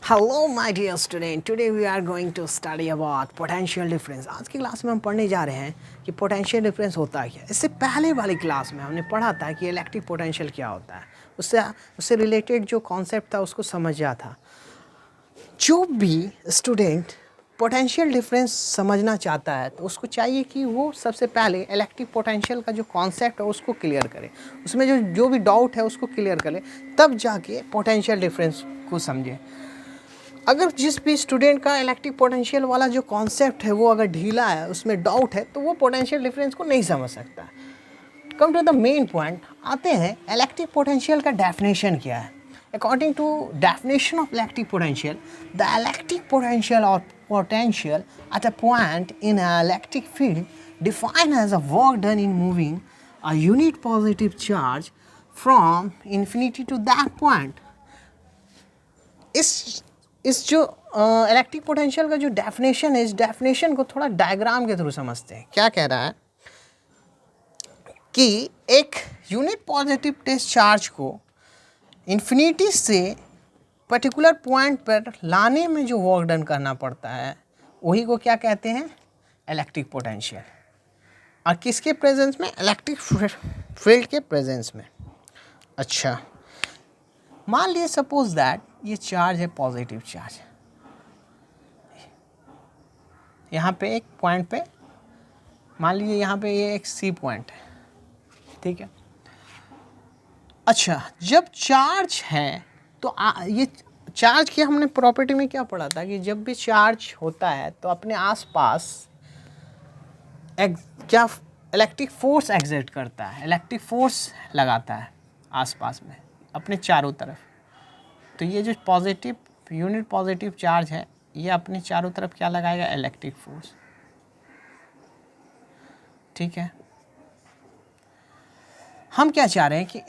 Hello my dear student, today we are going to study about potential difference. आज की class में हम पढ़ने जा रहे हैं कि पोटेंशियल डिफरेंस होता है क्या। इससे पहले वाली क्लास में हमने पढ़ा था कि इलेक्ट्रिक पोटेंशियल क्या होता है। उससे रिलेटेड जो कॉन्सेप्ट था उसको समझा था। जो भी स्टूडेंट पोटेंशियल डिफरेंस समझना चाहता है तो उसको चाहिए कि वो सबसे पहले इलेक्ट्रिक पोटेंशियल का जो कॉन्सेप्ट है उसको क्लियर करे, उसमें जो भी डाउट है उसको क्लियर करे, तब जाके पोटेंशियल डिफरेंस को समझे। अगर जिस भी स्टूडेंट का इलेक्ट्रिक पोटेंशियल वाला जो कॉन्सेप्ट है वो अगर ढीला है, उसमें डाउट है, तो वो पोटेंशियल डिफरेंस को नहीं समझ सकता। Come to the main point आते हैं, इलेक्ट्रिक पोटेंशियल का डेफिनेशन क्या है। According to definition of electric potential, the electric potential और potential at a point in an electric field defined as a work done in moving a unit positive charge from infinity to that point। इस जो electric potential का जो definition है, इस definition को थोड़ा diagram के थ्रू समझते हैं। क्या कह रहा है कि एक यूनिट पॉजिटिव टेस्ट चार्ज को इन्फिनिटी से पर्टिकुलर पॉइंट पर लाने में जो वर्क डन करना पड़ता है वही को क्या कहते हैं, इलेक्ट्रिक पोटेंशियल। और किसके प्रेजेंस में, इलेक्ट्रिक फील्ड के प्रेजेंस में। अच्छा, मान लीजिए सपोज दैट ये चार्ज है पॉजिटिव चार्ज, यहाँ पे एक पॉइंट पे, मान लीजिए यहाँ पे ये एक सी पॉइंट है, ठीक है। अच्छा, जब चार्ज है तो ये चार्ज की हमने प्रॉपर्टी में क्या पढ़ा था कि जब भी चार्ज होता है तो अपने आसपास क्या इलेक्ट्रिक फोर्स एग्जर्ट करता है, इलेक्ट्रिक फोर्स लगाता है आसपास में अपने चारों तरफ। तो ये जो पॉजिटिव यूनिट पॉजिटिव चार्ज है ये अपने चारों तरफ क्या लगाएगा, इलेक्ट्रिक फोर्स, ठीक है। हम क्या चाह रहे हैं कि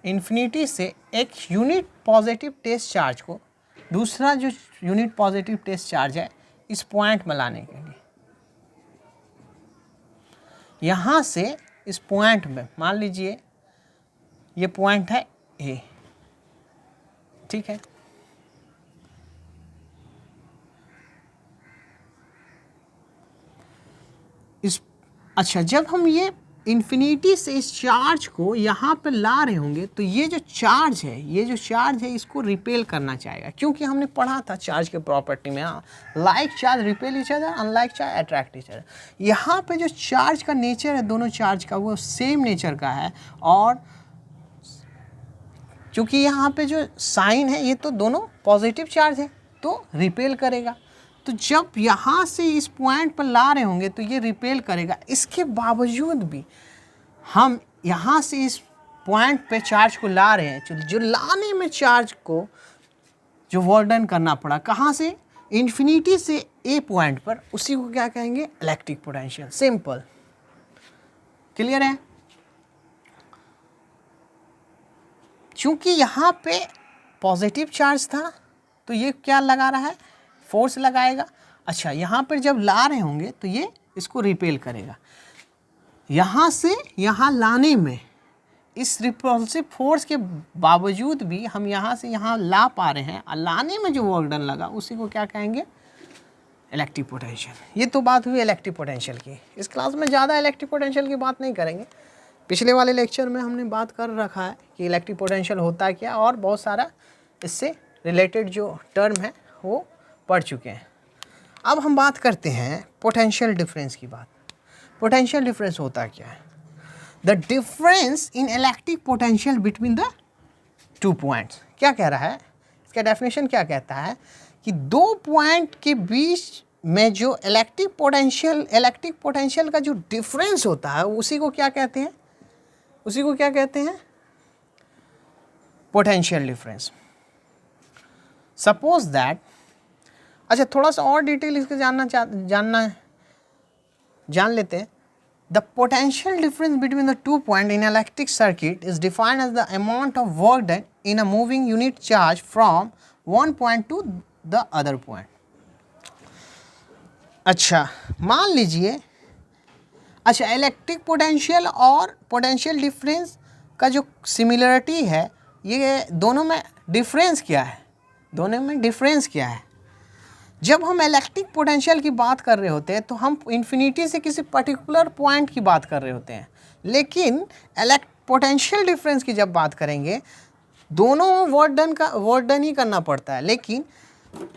इन्फिनिटी से एक यूनिट पॉजिटिव टेस्ट चार्ज को दूसरा जो यूनिट पॉजिटिव टेस्ट चार्ज है इस पॉइंट में लाने के लिए, यहाँ से इस पॉइंट में, मान लीजिए ये पॉइंट है ए, ठीक है। अच्छा, जब हम ये इन्फिनिटी से इस चार्ज को यहाँ पे ला रहे होंगे तो ये जो चार्ज है इसको रिपेल करना चाहेगा, क्योंकि हमने पढ़ा था चार्ज के प्रॉपर्टी में, हाँ, like charge repel each other, unlike charge attract each other. यहाँ पे जो चार्ज का नेचर है दोनों चार्ज का वो सेम नेचर का है, और क्योंकि यहाँ पे जो साइन है ये तो दोनों पॉजिटिव चार्ज है तो रिपेल करेगा। तो जब यहाँ से इस पॉइंट पर ला रहे होंगे तो ये रिपेल करेगा। इसके बावजूद भी हम यहाँ से इस पॉइंट पे चार्ज को ला रहे हैं, जो लाने में चार्ज को जो वर्क डन करना पड़ा, कहाँ से, इन्फिनिटी से ए पॉइंट पर, उसी को क्या कहेंगे, इलेक्ट्रिक पोटेंशियल। सिंपल, क्लियर है। क्योंकि यहाँ पे पॉजिटिव चार्ज था तो ये क्या लगा रहा है, फोर्स लगाएगा। अच्छा, यहाँ पर जब ला रहे होंगे तो ये इसको रिपेल करेगा। यहाँ से यहाँ लाने में इस रिपल्सिव फोर्स के बावजूद भी हम यहाँ से यहाँ ला पा रहे हैं, और लाने में जो वर्क डन लगा उसी को क्या कहेंगे, इलेक्ट्रिक पोटेंशियल। ये तो बात हुई इलेक्ट्रिक पोटेंशियल की। इस क्लास में ज़्यादा इलेक्ट्रिक पोटेंशियल की बात नहीं करेंगे। पिछले वाले लेक्चर में हमने बात कर रखा है कि इलेक्ट्रिक पोटेंशियल होता है क्या, और बहुत सारा इससे रिलेटेड जो टर्म है वो पढ़ चुके हैं। अब हम बात करते हैं पोटेंशियल डिफरेंस की बात। पोटेंशियल डिफरेंस होता क्या है, the difference in electric potential between the two points. क्या कह रहा है, इसका डेफिनेशन क्या कहता है कि दो पॉइंट के बीच में जो इलेक्ट्रिक पोटेंशियल का जो डिफरेंस होता है उसी को क्या कहते हैं, पोटेंशियल डिफरेंस। सपोज दैट, अच्छा थोड़ा सा और डिटेल इसके जान लेते हैं। The potential difference between the two point in electric circuit is defined as the amount of work done in a moving unit charge from one point to the other point. अच्छा, मान लीजिए, अच्छा electric potential और potential difference का जो similarity है ये दोनों में डिफरेंस क्या है, दोनों में डिफरेंस क्या है? जब हम इलेक्ट्रिक पोटेंशियल की बात कर रहे होते हैं तो हम इन्फिनिटी से किसी पर्टिकुलर पॉइंट की बात कर रहे होते हैं, लेकिन पोटेंशियल डिफरेंस की जब बात करेंगे दोनों वर्क डन ही करना पड़ता है। लेकिन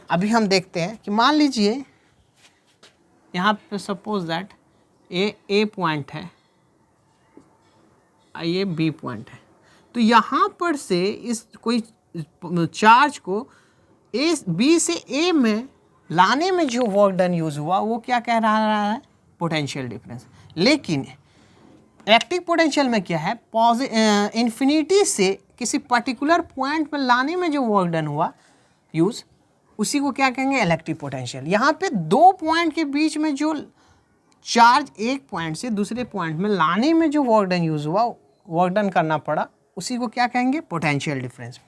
अभी हम देखते हैं कि मान लीजिए यहाँ पे सपोज दैट ए पॉइंट है, ये बी पॉइंट है, तो यहाँ पर से इस कोई चार्ज को बी से ए में लाने में जो वर्क डन यूज़ हुआ वो क्या कह रहा है, पोटेंशियल डिफरेंस। लेकिन इलेक्ट्रिक पोटेंशियल में क्या है, इन्फिनिटी से किसी पर्टिकुलर पॉइंट पर लाने में जो वर्क डन हुआ यूज़, उसी को क्या कहेंगे, इलेक्ट्रिक पोटेंशियल। यहाँ पे दो पॉइंट के बीच में जो चार्ज एक पॉइंट से दूसरे पॉइंट में लाने में जो वर्क डन यूज़ हुआ, वर्क डन करना पड़ा, उसी को क्या कहेंगे, पोटेंशियल डिफरेंस।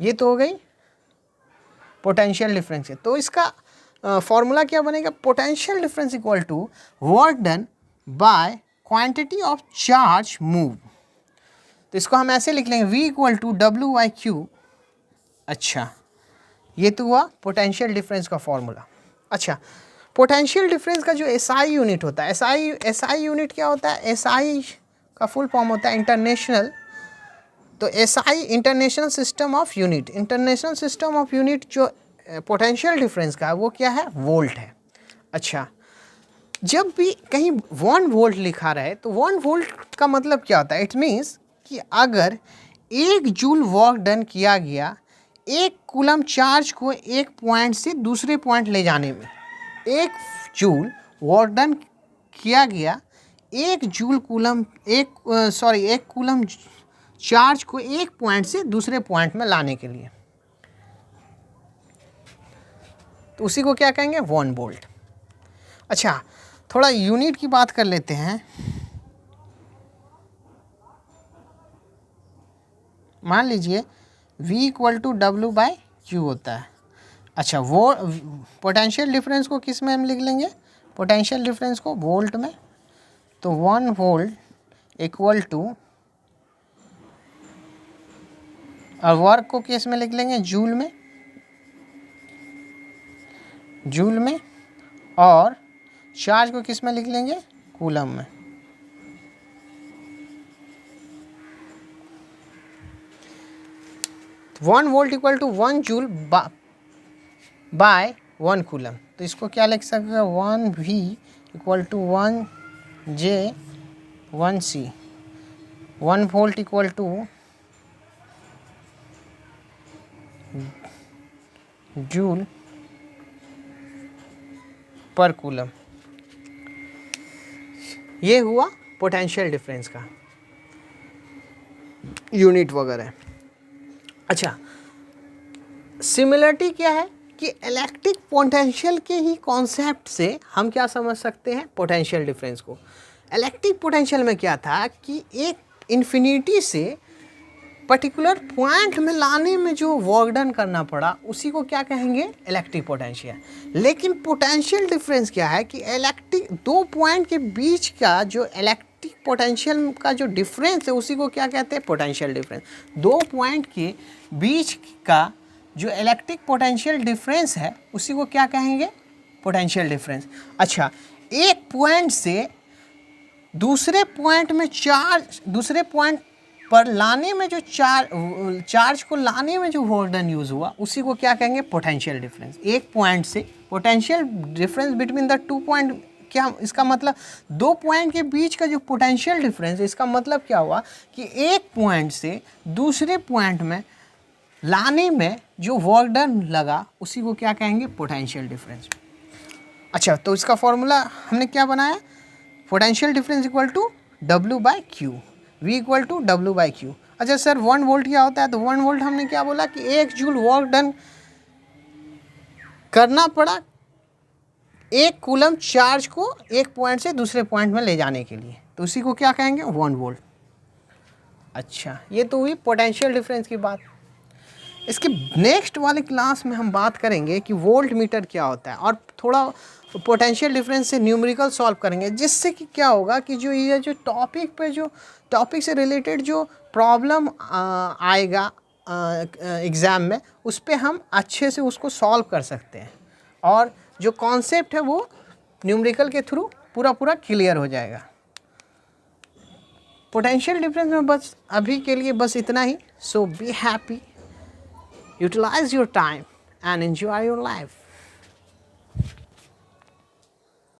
ये तो हो गई पोटेंशियल डिफरेंस है। तो इसका फॉर्मूला क्या बनेगा, potential difference equal to work done by quantity of charge move. तो इसको हम ऐसे लिख लेंगे, V इक्वल टू W/Q। अच्छा, ये तो हुआ पोटेंशियल डिफरेंस का फॉर्मूला। अच्छा, पोटेंशियल डिफरेंस का जो SI यूनिट होता है, SI यूनिट क्या होता है, SI का फुल फॉर्म होता है इंटरनेशनल। तो SI international system of unit, international system of unit जो पोटेंशियल डिफरेंस का वो क्या है, वोल्ट है। अच्छा, जब भी कहीं 1 वोल्ट लिखा रहे तो 1 वोल्ट का मतलब क्या होता है, इट मीन्स कि अगर 1 जूल वर्क डन किया गया 1 कूलम चार्ज को एक पॉइंट से दूसरे पॉइंट ले जाने में, 1 जूल वर्क डन किया गया 1 कूलम चार्ज को एक पॉइंट से दूसरे पॉइंट में लाने के लिए, तो उसी को क्या कहेंगे, 1 वोल्ट। अच्छा, थोड़ा यूनिट की बात कर लेते हैं। मान लीजिए V इक्वल टू W/Q होता है। अच्छा, वो पोटेंशियल डिफरेंस को किस में हम लिख लेंगे, पोटेंशियल डिफरेंस को वोल्ट में। तो 1 वोल्ट इक्वल टू, और वर्क को किस में लिख लेंगे, जूल में, जूल में, और चार्ज को किस में लिख लेंगे, कूलम में। One volt equal to 1 joule by 1 coulomb. तो इसको क्या लिख सकते हैं, 1V equal to 1J 1C। 1 volt equal to joule पर कूलम। ये हुआ पोटेंशियल डिफरेंस का यूनिट वगैरह। अच्छा, सिमिलरिटी क्या है कि इलेक्ट्रिक पोटेंशियल के ही कॉन्सेप्ट से हम क्या समझ सकते हैं, पोटेंशियल डिफरेंस को। इलेक्ट्रिक पोटेंशियल में क्या था कि एक इन्फिनिटी से पर्टिकुलर पॉइंट में लाने में जो वर्क डन करना पड़ा, उसी को क्या कहेंगे, इलेक्ट्रिक पोटेंशियल। लेकिन पोटेंशियल डिफरेंस क्या है कि इलेक्ट्रिक दो पॉइंट के बीच का जो इलेक्ट्रिक पोटेंशियल का जो डिफरेंस है, उसी को क्या कहते हैं, पोटेंशियल डिफरेंस। दो पॉइंट के बीच का जो इलेक्ट्रिक पोटेंशियल डिफरेंस है, उसी को क्या कहेंगे, पोटेंशियल डिफरेंस। अच्छा, एक पॉइंट से दूसरे पॉइंट में चार्ज, दूसरे पॉइंट पर लाने में जो चार्ज को लाने में जो वर्क डन यूज़ हुआ, उसी को क्या कहेंगे, पोटेंशियल डिफरेंस। एक पॉइंट से potential difference between the 2 point, क्या इसका मतलब, दो पॉइंट के बीच का जो पोटेंशियल डिफरेंस है, इसका मतलब क्या हुआ कि एक पॉइंट से दूसरे पॉइंट में लाने में जो वर्क डन लगा, उसी को क्या कहेंगे, पोटेंशियल डिफरेंस। अच्छा, तो इसका फॉर्मूला हमने क्या बनाया, potential difference equal to W/Q, V equal to W/Q। अच्छा सर, 1 वोल्ट क्या होता है, तो 1 वोल्ट हमने क्या बोला कि 1 जूल वर्क डन करना पड़ा 1 कूलम चार्ज को एक पॉइंट से दूसरे पॉइंट में ले जाने के लिए, तो उसी को क्या कहेंगे, 1 वोल्ट। अच्छा, ये तो हुई पोटेंशियल डिफरेंस की बात। इसके नेक्स्ट वाले क्लास में हम बात करेंगे कि वोल्ट मीटर क्या होता है, और थोड़ा पोटेंशियल डिफरेंस से न्यूमेरिकल सॉल्व करेंगे, जिससे कि क्या होगा कि जो ये जो टॉपिक पे जो टॉपिक से रिलेटेड जो प्रॉब्लम आएगा एग्ज़ाम में, उस पे हम अच्छे से उसको सॉल्व कर सकते हैं और जो कॉन्सेप्ट है वो न्यूमेरिकल के थ्रू पूरा क्लियर हो जाएगा। पोटेंशियल डिफरेंस में बस अभी के लिए बस इतना ही। So be happy, utilise your time and enjoy your life.